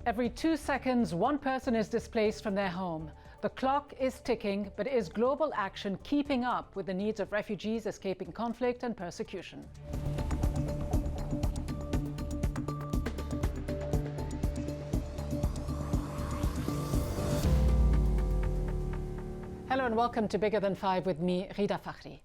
Every 2 seconds, one person is displaced from their home. The clock is ticking, but is global action keeping up with the needs of refugees escaping conflict and persecution? Hello and welcome to Bigger Than Five with me, Rida Fakhri.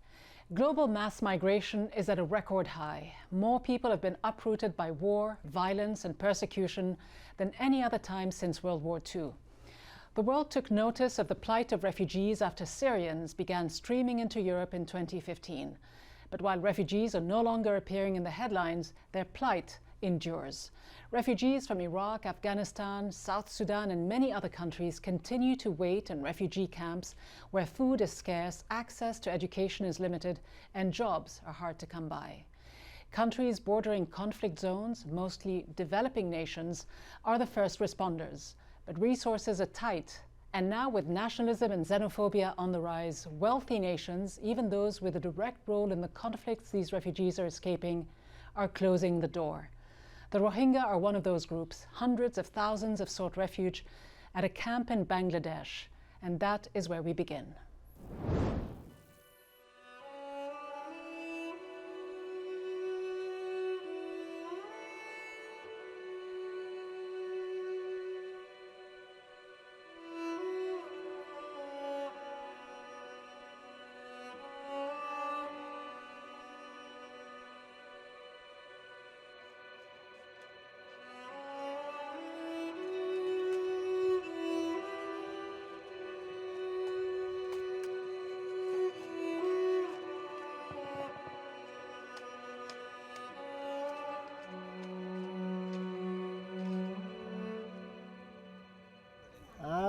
Global mass migration is at a record high. More people have been uprooted by war, violence and persecution than any other time since World War II. The world took notice of the plight of refugees after Syrians began streaming into Europe in 2015. But while refugees are no longer appearing in the headlines, their plight endures. Refugees from Iraq, Afghanistan, South Sudan and many other countries continue to wait in refugee camps where food is scarce, access to education is limited and jobs are hard to come by. Countries bordering conflict zones, mostly developing nations, are the first responders. But resources are tight, and now with nationalism and xenophobia on the rise, wealthy nations, even those with a direct role in the conflicts these refugees are escaping, are closing the door. The Rohingya are one of those groups. Hundreds of thousands have sought refuge at a camp in Bangladesh, and that is where we begin.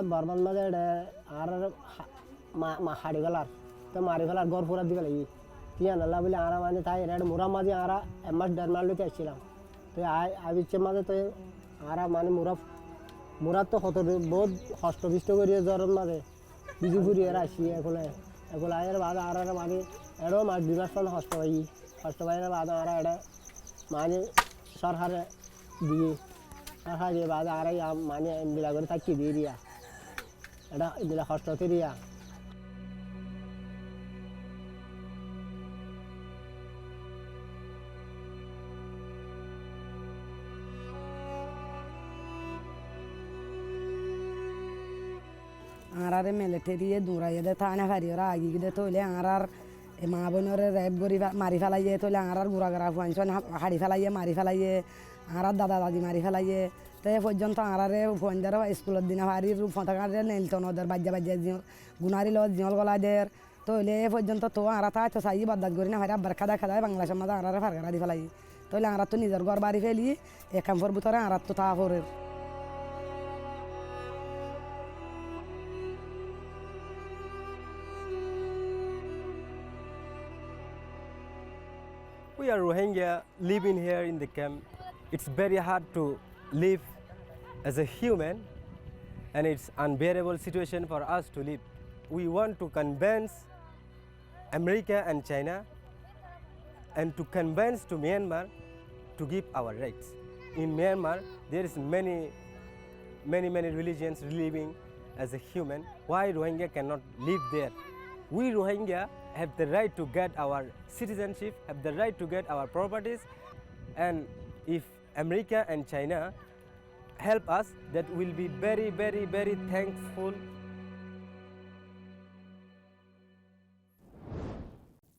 बर्बाद मजे are हाड़ी गलार तो मारी गलार गौर पूरा दिवल ये तिया नल्ला बोले आरा माने था रेड मुरा मजे आरा एमएस डरमाल लेते आछिलाम तो आबि चे मजे तो आरा माने मुरा तो हतो बहुत हष्टपिष्ट करिए जरन मजे बिजु गुरी एरा आछी एकोला आयर बाद आरा माने एडो मा दिवसन हष्ट भाई बाद आरा एडा माने सरहारे दिए सरहारे बाद आरा या माने बिला करे थाकी दिरिया एडा बिला हष्ट तेरिया आरारे मिलिटारी दूरा ये थाने हरियर आगे के तोले आरार माबनोरे रैब गोरी मारी फैलाइए तोले आरार गुरा गरा फंक्शन हाड़ी फैलाइए मारी फैलाइए आरार दादा दादी मारी फैलाइए तो पर्यंत आरारे फंजार स्कूल दिन हारी फंथारे नेलतन ओदर बाजा बाजा गुनारी लो जियल गला देर तोले पर्यंत तो आरा था तो साई बदत गोरी ना हरा बरखा देखा जाए बांग्लादेश मध्य आरारे फारगारा दी फैलाई तोले आरार तो निजर घर बारी फैली एक फर बुतरे आरार तो था four We are Rohingya living here in the camp. It's very hard to live as a human, and it's unbearable situation for us to live. We want to convince America and China and to convince to Myanmar to give our rights. In Myanmar, there is many religions living as a human. Why Rohingya cannot live there? We Rohingya have the right to get our citizenship, have the right to get our properties, and if America and China help us, that will be very, very, very thankful.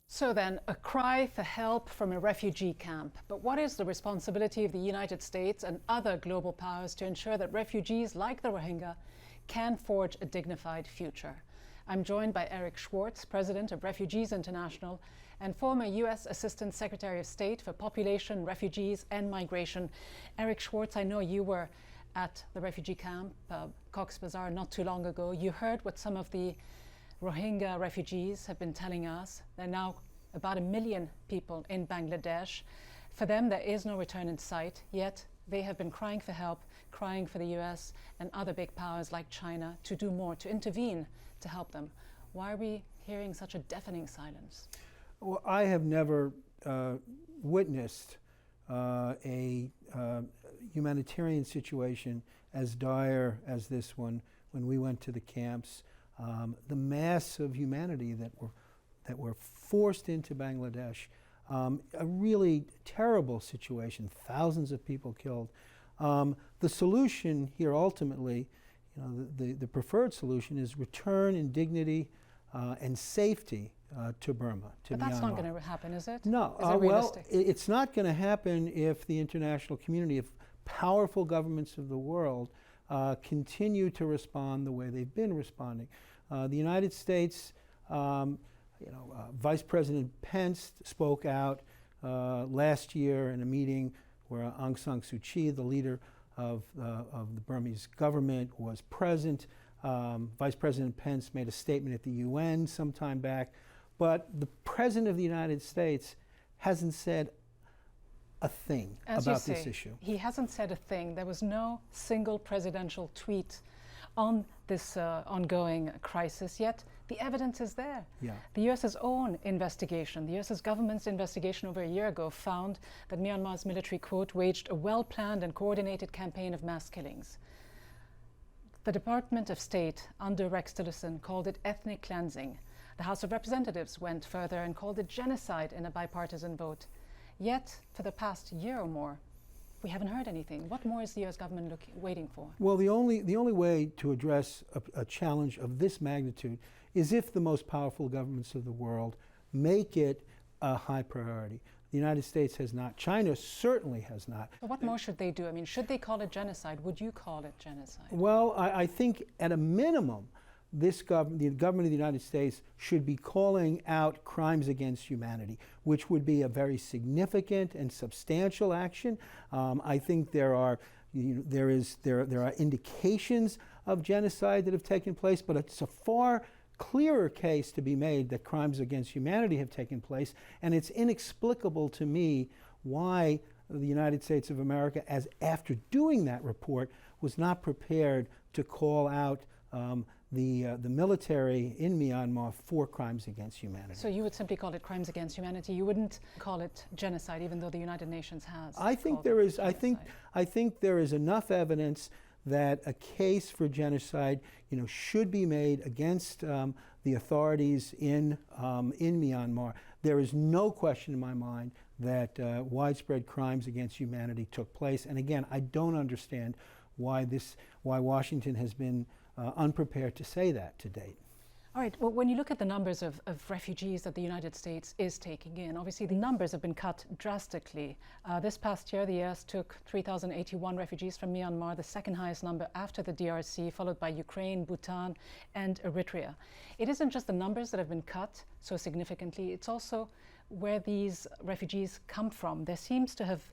So then, a cry for help from a refugee camp. But what is the responsibility of the United States and other global powers to ensure that refugees like the Rohingya can forge a dignified future? I'm joined by Eric Schwartz, President of Refugees International and former U.S. Assistant Secretary of State for Population, Refugees and Migration. Eric Schwartz, I know you were at the refugee camp, Cox's Bazar, not too long ago. You heard what some of the Rohingya refugees have been telling us. There are now about 1 million people in Bangladesh. For them, there is no return in sight, yet they have been crying for help, crying for the US and other big powers like China to do more, to intervene, to help them. Why are we hearing such a deafening silence? Well, I have never witnessed a humanitarian situation as dire as this one when we went to the camps. The mass of humanity that were forced into Bangladesh, a really terrible situation, thousands of people killed. The solution here ultimately, the preferred solution is return in dignity and safety to Burma, to Myanmar. But that's not going to happen, is it? No. Is it realistic? Well, it's not going to happen if the international community, if powerful governments of the world continue to respond the way they've been responding. The United States, Vice President Pence spoke out last year in a meeting where Aung San Suu Kyi, the leader of the Burmese government, was present. Vice President Pence made a statement at the UN some time back, but the President of the United States hasn't said a thing about this issue. He hasn't said a thing. There was no single presidential tweet on this ongoing crisis, yet the evidence is there. Yeah. The US's own investigation, the US's government's investigation over a year ago found that Myanmar's military, quote, waged a well-planned and coordinated campaign of mass killings. The Department of State under Rex Tillerson called it ethnic cleansing. The House of Representatives went further and called it genocide in a bipartisan vote. Yet, for the past year or more, we haven't heard anything. What more is the U.S. government waiting for? Well, the only way to address a challenge of this magnitude is if the most powerful governments of the world make it a high priority. The United States has not. China certainly has not. But what more should they do? I mean, should they call it genocide? Would you call it genocide? Well, I think at a minimum, the government of the United States should be calling out crimes against humanity, which would be a very significant and substantial action. I think there are indications of genocide that have taken place, but it's a far clearer case to be made that crimes against humanity have taken place, and it's inexplicable to me why the United States of America, as after doing that report, was not prepared to call out the military in Myanmar for crimes against humanity. So you would simply call it crimes against humanity. You wouldn't call it genocide, even though the United Nations has. I think there is. I think there is enough evidence that a case for genocide, should be made against the authorities in Myanmar. There is no question in my mind that widespread crimes against humanity took place. And again, I don't understand why Washington has been unprepared to say that to date. All right, well, when you look at the numbers of refugees that the United States is taking in, obviously the numbers have been cut drastically. This past year, the US took 3,081 refugees from Myanmar, the second highest number after the DRC, followed by Ukraine, Bhutan, and Eritrea. It isn't just the numbers that have been cut so significantly, it's also where these refugees come from. There seems to have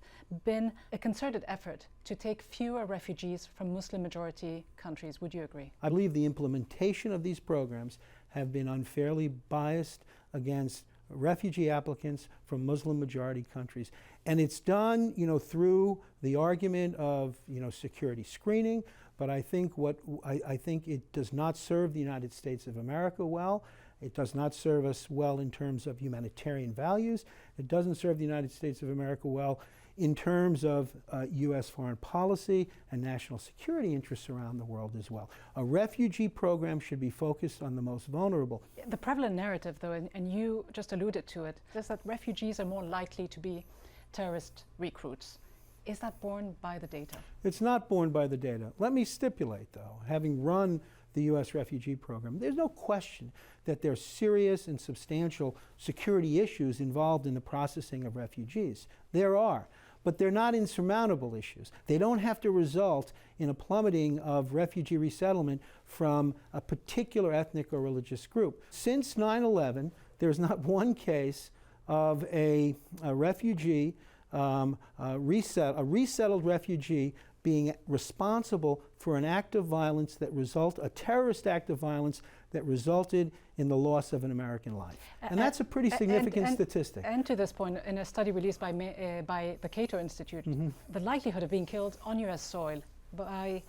been a concerted effort to take fewer refugees from Muslim-majority countries. Would you agree? I believe the implementation of these programs have been unfairly biased against refugee applicants from Muslim-majority countries. And it's done, through the argument of, security screening, but I think it does not serve the United States of America well. It does not serve us well in terms of humanitarian values. It doesn't serve the United States of America well in terms of U.S. foreign policy and national security interests around the world as well. A refugee program should be focused on the most vulnerable. The prevalent narrative, though, and you just alluded to it, is that refugees are more likely to be terrorist recruits. Is that borne by the data? It's not borne by the data. Let me stipulate, though, having run the U.S. refugee program, there's no question that there are serious and substantial security issues involved in the processing of refugees. There are, but they're not insurmountable issues. They don't have to result in a plummeting of refugee resettlement from a particular ethnic or religious group. Since 9/11, there's not one case of a refugee, a resettled refugee being responsible for an act of violence a terrorist act of violence that resulted in the loss of an American life. And that's a pretty significant statistic. And to this point, in a study released by the Cato Institute, the likelihood of being killed on US soil by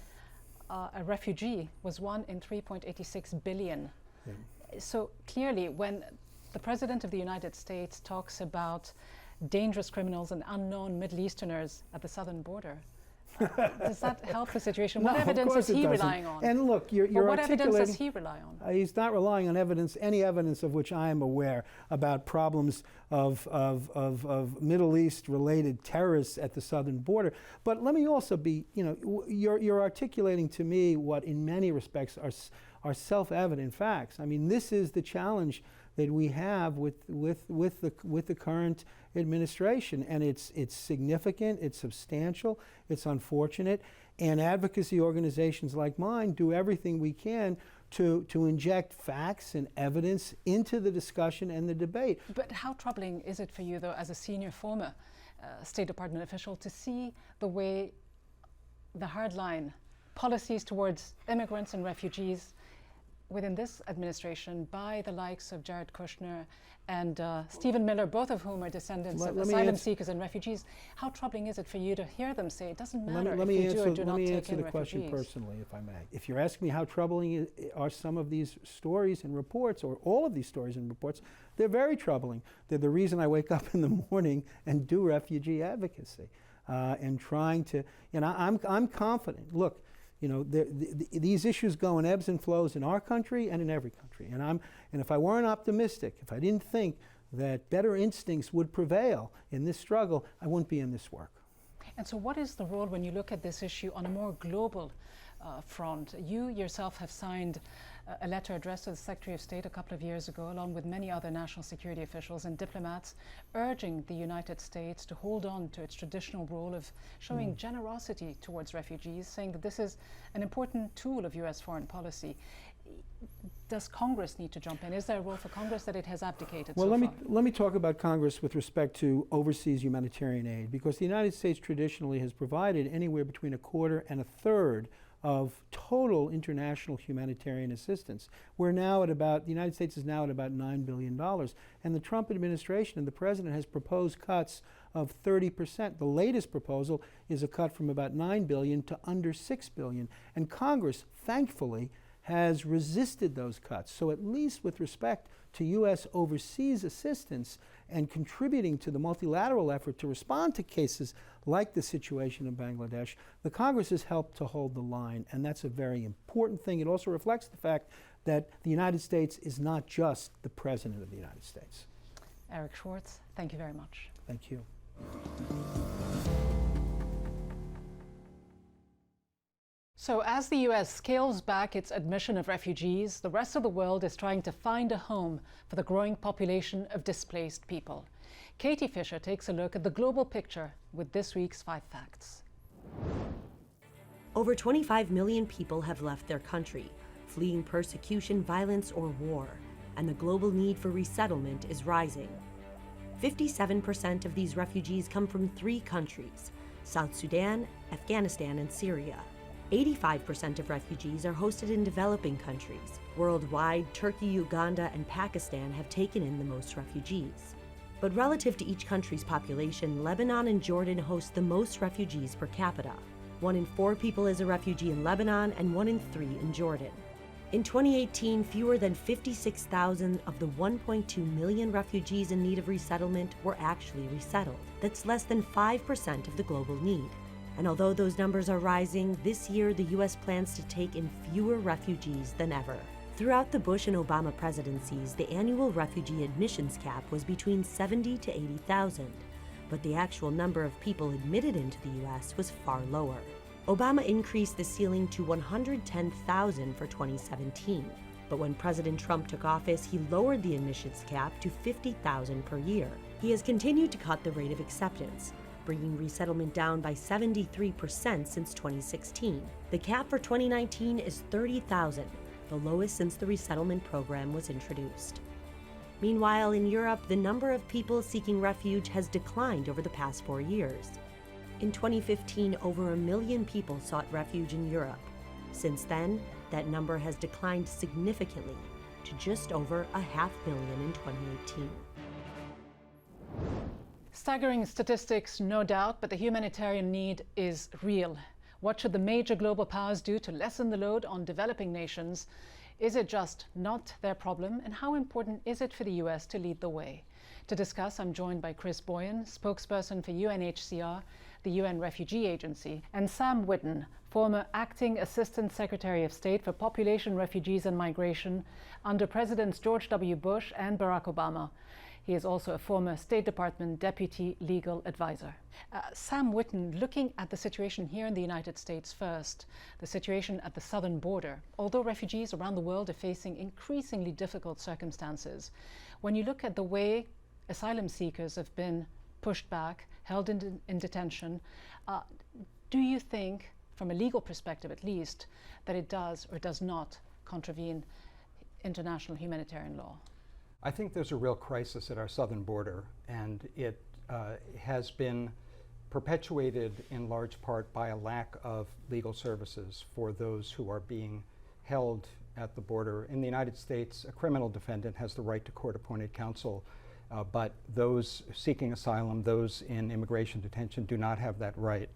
a refugee was 1 in 3.86 billion. Yeah. So clearly, when the President of the United States talks about dangerous criminals and unknown Middle Easterners at the southern border, Does that help the situation? No, What of evidence course is it he doesn't. relying on? And look, you're Or what evidence articulating. does he rely on? He's not relying on evidence, any evidence of which I am aware about problems of Middle East-related terrorists at the southern border. But let me also be, you're articulating to me what, in many respects, are self-evident facts. I mean, this is the challenge that we have with the current administration, and it's significant, it's substantial, it's unfortunate, and advocacy organizations like mine do everything we can to inject facts and evidence into the discussion and the debate. But how troubling is it for you, though, as a senior former State Department official, to see the way the hardline policies towards immigrants and refugees within this administration by the likes of Jared Kushner and Stephen Miller, both of whom are descendants of asylum seekers and refugees? How troubling is it for you to hear them say it doesn't matter if we do or do not take in refugees? Let me answer the question personally, if I may. If you're asking me how troubling are some of these stories and reports, or all of these stories and reports, they're very troubling. They're the reason I wake up in the morning and do refugee advocacy and trying to, I'm confident. Look, these issues go in ebbs and flows in our country and in every country. And if I weren't optimistic, if I didn't think that better instincts would prevail in this struggle, I wouldn't be in this work. And so what is the role when you look at this issue on a more global front? You yourself have signed a letter addressed to the Secretary of State a couple of years ago, along with many other national security officials and diplomats, urging the United States to hold on to its traditional role of showing generosity towards refugees, saying that this is an important tool of U.S. foreign policy. Does Congress need to jump in? Is there a role for Congress that it has abdicated so far? Let me talk about Congress with respect to overseas humanitarian aid, because the United States traditionally has provided anywhere between a quarter and a third of total international humanitarian assistance. The United States is now at about $9 billion, and the Trump administration and the president has proposed cuts of 30%. The latest proposal is a cut from about $9 billion to under $6 billion, and Congress, thankfully, has resisted those cuts. So at least with respect to U.S. overseas assistance and contributing to the multilateral effort to respond to cases like the situation in Bangladesh, the Congress has helped to hold the line, and that's a very important thing. It also reflects the fact that the United States is not just the President of the United States. Eric Schwartz, thank you very much. Thank you. So as the U.S. scales back its admission of refugees, the rest of the world is trying to find a home for the growing population of displaced people. Katie Fisher takes a look at the global picture with this week's 5 Facts. Over 25 million people have left their country, fleeing persecution, violence, or war, and the global need for resettlement is rising. 57% of these refugees come from 3 countries: South Sudan, Afghanistan, and Syria. 85% of refugees are hosted in developing countries. Worldwide, Turkey, Uganda, and Pakistan have taken in the most refugees. But relative to each country's population, Lebanon and Jordan host the most refugees per capita. 1 in 4 people is a refugee in Lebanon and 1 in 3 in Jordan. In 2018, fewer than 56,000 of the 1.2 million refugees in need of resettlement were actually resettled. That's less than 5% of the global need. And although those numbers are rising, this year the U.S. plans to take in fewer refugees than ever. Throughout the Bush and Obama presidencies, the annual refugee admissions cap was between 70 to 80,000, but the actual number of people admitted into the U.S. was far lower. Obama increased the ceiling to 110,000 for 2017, but when President Trump took office, he lowered the admissions cap to 50,000 per year. He has continued to cut the rate of acceptance, bringing resettlement down by 73% since 2016. The cap for 2019 is 30,000, the lowest since the resettlement program was introduced. Meanwhile, in Europe, the number of people seeking refuge has declined over the past 4 years. In 2015, over 1 million people sought refuge in Europe. Since then, that number has declined significantly to just over 500,000 in 2018. Staggering statistics, no doubt, but the humanitarian need is real. What should the major global powers do to lessen the load on developing nations? Is it just not their problem? And how important is it for the US to lead the way? To discuss, I'm joined by Boian, spokesperson for UNHCR, the UN Refugee Agency, and Sam Witten, former Acting Assistant Secretary of State for Population, Refugees and Migration under Presidents George W. Bush and Barack Obama. He is also a former State Department Deputy Legal Advisor. Sam Witten, looking at the situation here in the United States first, the situation at the southern border, although refugees around the world are facing increasingly difficult circumstances, when you look at the way asylum seekers have been pushed back, held in detention, do you think, from a legal perspective at least, that it does or does not contravene international humanitarian law? I think there's a real crisis at our southern border, and it has been perpetuated in large part by a lack of legal services for those who are being held at the border. In the United States, a criminal defendant has the right to court-appointed counsel, but those seeking asylum, those in immigration detention, do not have that right.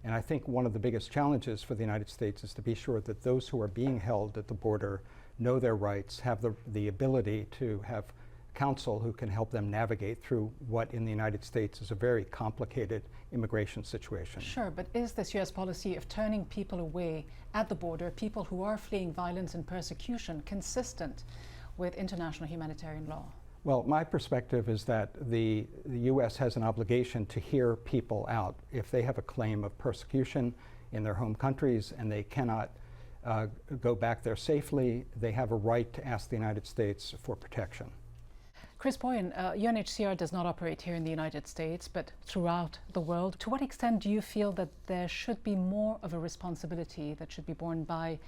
And I think one of the biggest challenges for the United States is to be sure that those who are being held at the border know their rights, have the ability to have counsel who can help them navigate through what in the United States is a very complicated immigration situation. Sure, but is this U.S. policy of turning people away at the border, people who are fleeing violence and persecution, consistent with international humanitarian law? Well, my perspective is that the U.S. has an obligation to hear people out. If they have a claim of persecution in their home countries and they cannot go back there safely, they have a right to ask the United States for protection. Chris Boian, UNHCR does not operate here in the United States, but throughout the world. To what extent do you feel that there should be more of a responsibility that should be borne by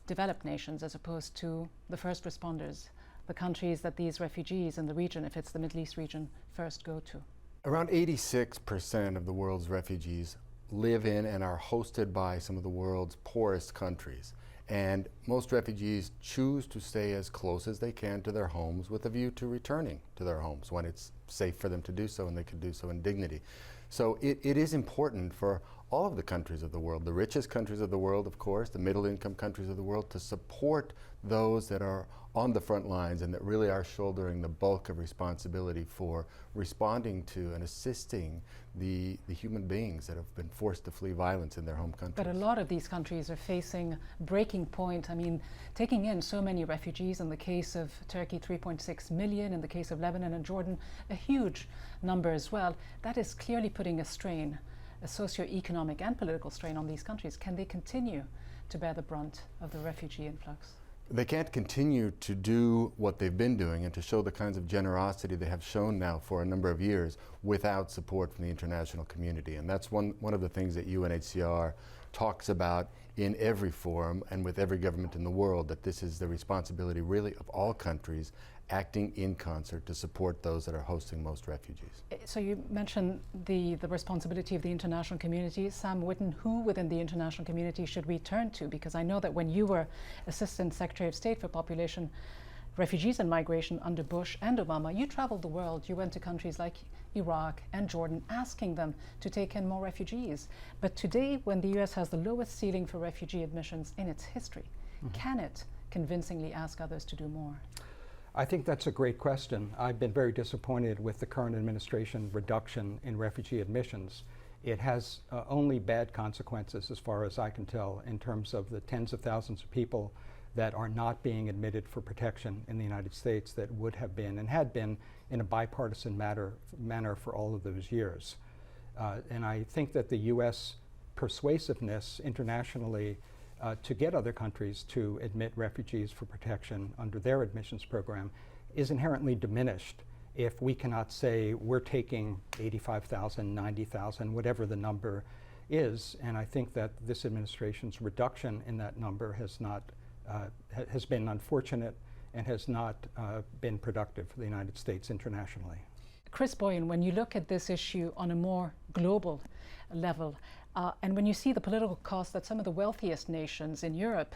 developed nations as opposed to the first responders, the countries that these refugees in the region, if it's the Middle East region, first go to? Around 86% of the world's refugees live in and are hosted by some of the world's poorest countries. And most refugees choose to stay as close as they can to their homes with a view to returning to their homes when it's safe for them to do so and they can do so in dignity. So it is important for all of the countries of the world, the richest countries of the world, of course, the middle income countries of the world, to support those that are on the front lines and that really are shouldering the bulk of responsibility for responding to and assisting the human beings that have been forced to flee violence in their home countries. But a lot of these countries are facing breaking point. I mean, taking in so many refugees, in the case of Turkey, 3.6 million, in the case of Lebanon and Jordan, a huge number as well. That is clearly putting a strain, a socio-economic and political strain on these countries. Can they continue to bear the brunt of the refugee influx? They can't continue to do what they've been doing and to show the kinds of generosity they have shown now for a number of years without support from the international community. And that's one of the things that UNHCR talks about in every forum and with every government in the world, that this is the responsibility really of all countries acting in concert to support those that are hosting most refugees. So you mentioned the responsibility of the international community. Sam Witten, who within the international community should we turn to? Because I know that when you were Assistant Secretary of State for Population, Refugees and Migration under Bush and Obama, you traveled the world. You went to countries like Iraq and Jordan, asking them to take in more refugees. But today, when the US has the lowest ceiling for refugee admissions in its history, can it convincingly ask others to do more? I think that's a great question. I've been very disappointed with the current administration reduction in refugee admissions. It has only bad consequences, as far as I can tell, in terms of the tens of thousands of people that are not being admitted for protection in the United States that would have been and had been in a bipartisan manner for all of those years. And I think that the U.S. persuasiveness internationally to get other countries to admit refugees for protection under their admissions program is inherently diminished if we cannot say we're taking 85,000, 90,000, whatever the number is. And I think that this administration's reduction in that number has not has been unfortunate and has not been productive for the United States internationally. Chris Boian, when you look at this issue on a more global level, and when you see the political cost that some of the wealthiest nations in Europe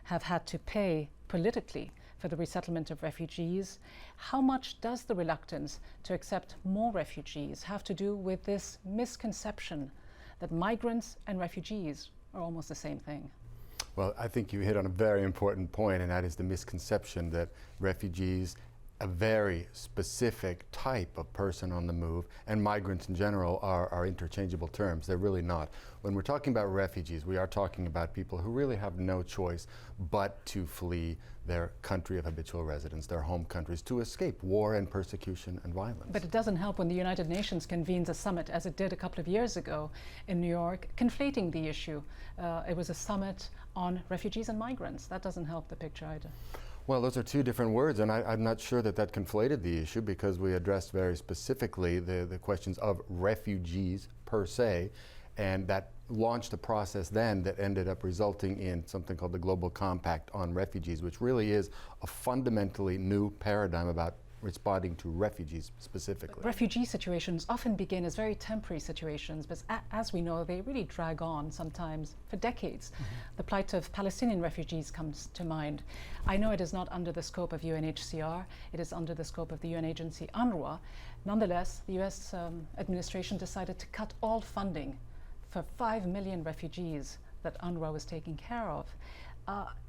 have had to pay politically for the resettlement of refugees, how much does the reluctance to accept more refugees have to do with this misconception that migrants and refugees are almost the same thing? Well, I think you hit on a very important point, and that is the misconception that refugees a very specific type of person on the move, and migrants in general are interchangeable terms. They're really not. When we're talking about refugees, we are talking about people who really have no choice but to flee their country of habitual residence, their home countries, to escape war and persecution and violence. But it doesn't help when the United Nations convenes a summit, as it did a couple of years ago in New York, conflating the issue. It was a summit on refugees and migrants. That doesn't help the picture either. Well, those are two different words, and I'm not sure that that conflated the issue, because we addressed very specifically the questions of refugees per se, and that launched a process then that ended up resulting in something called the Global Compact on Refugees, which really is a fundamentally new paradigm about responding to refugees specifically. Refugee situations often begin as very temporary situations, but as we know, they really drag on sometimes for decades. The plight of Palestinian refugees comes to mind. I know it is not under the scope of UNHCR, it is under the scope of the UN agency UNRWA. Nonetheless, the US administration decided to cut all funding for 5 million refugees that UNRWA was taking care of.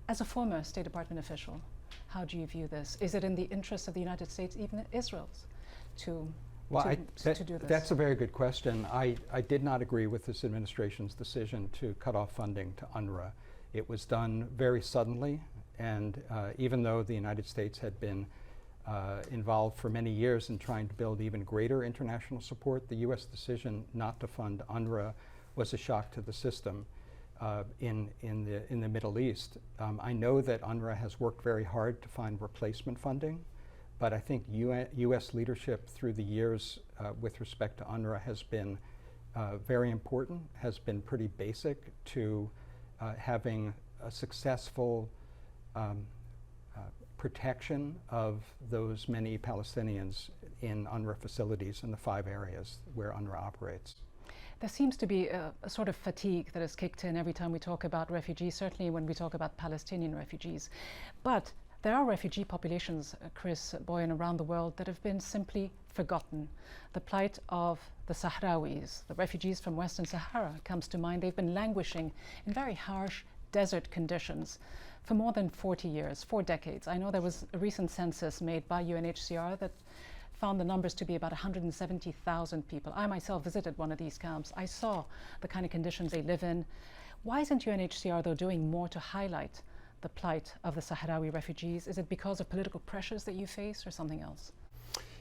As a former State Department official, how do you view this? Is it in the interest of the United States, even Israel's, to do this? That's a very good question. I did not agree with this administration's decision to cut off funding to UNRWA. It was done very suddenly, and even though the United States had been involved for many years in trying to build even greater international support, the U.S. decision not to fund UNRWA was a shock to the system. In the Middle East. I know that UNRWA has worked very hard to find replacement funding, but I think U.S. leadership through the years with respect to UNRWA has been very important, has been pretty basic to having a successful protection of those many Palestinians in UNRWA facilities in the 5 areas where UNRWA operates. There seems to be a sort of fatigue that has kicked in every time we talk about refugees, certainly when we talk about Palestinian refugees. But there are refugee populations, Chris Boian, around the world that have been simply forgotten. The plight of the Sahrawis, the refugees from Western Sahara, comes to mind. They've been languishing in very harsh desert conditions for more than 40 years, 4 decades. I know there was a recent census made by UNHCR that found the numbers to be about 170,000 people. I myself visited one of these camps. I saw the kind of conditions they live in. Why isn't UNHCR, though, doing more to highlight the plight of the Sahrawi refugees? Is it because of political pressures that you face or something else?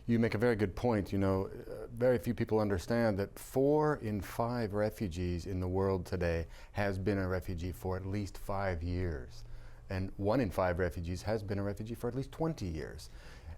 You make a very good point. You know, very few people understand that 4 in 5 refugees in the world today has been a refugee for at least 5 years. And 1 in 5 refugees has been a refugee for at least 20 years.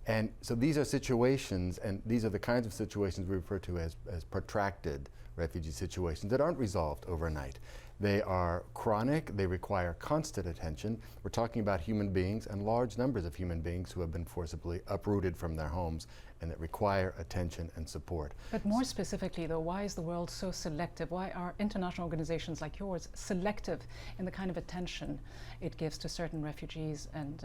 And so these are situations, and these are the kinds of situations we refer to as protracted refugee situations that aren't resolved overnight. They are chronic, they require constant attention. We're talking about human beings, and large numbers of human beings who have been forcibly uprooted from their homes and that require attention and support. But more specifically, though, why is the world so selective? Why are international organizations like yours selective in the kind of attention it gives to certain refugees and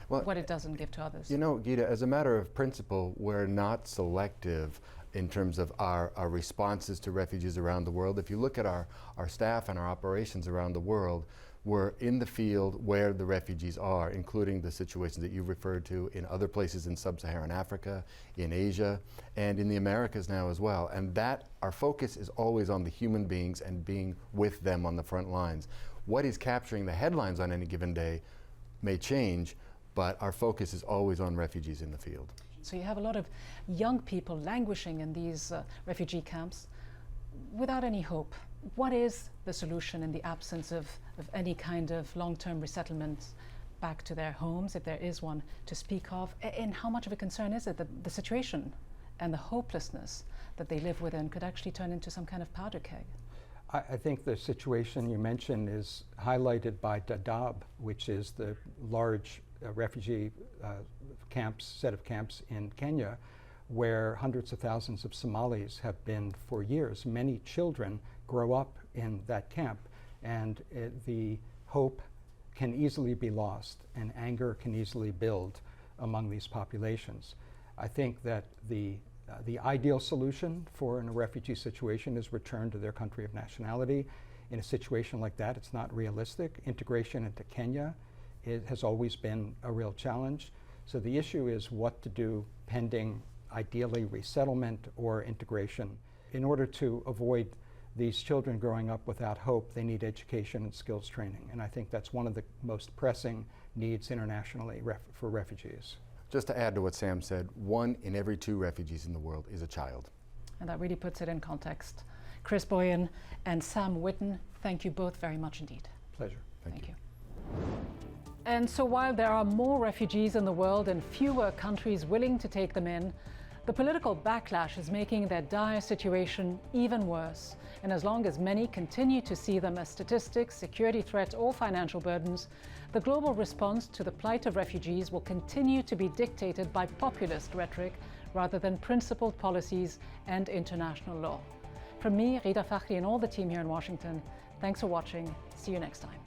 what it doesn't give to others? You know, Gita, as a matter of principle, we're not selective in terms of our responses to refugees around the world. If you look at our staff and our operations around the world, we're in the field where the refugees are, including the situations that you referred to in other places in sub-Saharan Africa, in Asia, and in the Americas now as well. And that, our focus is always on the human beings and being with them on the front lines. What is capturing the headlines on any given day may change, but our focus is always on refugees in the field. So you have a lot of young people languishing in these refugee camps without any hope. What is the solution in the absence of any kind of long-term resettlement back to their homes, if there is one to speak of? And how much of a concern is it that the situation and the hopelessness that they live within could actually turn into some kind of powder keg? I think the situation you mentioned is highlighted by Dadaab, which is the large refugee set of camps in Kenya, where hundreds of thousands of Somalis have been for years. Many children grow up in that camp, and the hope can easily be lost, and anger can easily build among these populations. I think that the ideal solution for a refugee situation is return to their country of nationality. In a situation like that, it's not realistic. Integration into Kenya has always been a real challenge. So the issue is what to do pending, ideally, resettlement or integration. In order to avoid these children growing up without hope, they need education and skills training. And I think that's one of the most pressing needs internationally for refugees. Just to add to what Sam said, 1 in every 2 refugees in the world is a child. And that really puts it in context. Chris Boian and Sam Witten, thank you both very much indeed. Pleasure. Thank you. And so while there are more refugees in the world and fewer countries willing to take them in, the political backlash is making their dire situation even worse. And as long as many continue to see them as statistics, security threats, or financial burdens, the global response to the plight of refugees will continue to be dictated by populist rhetoric rather than principled policies and international law. From me, Rida Fakhri, and all the team here in Washington, thanks for watching. See you next time.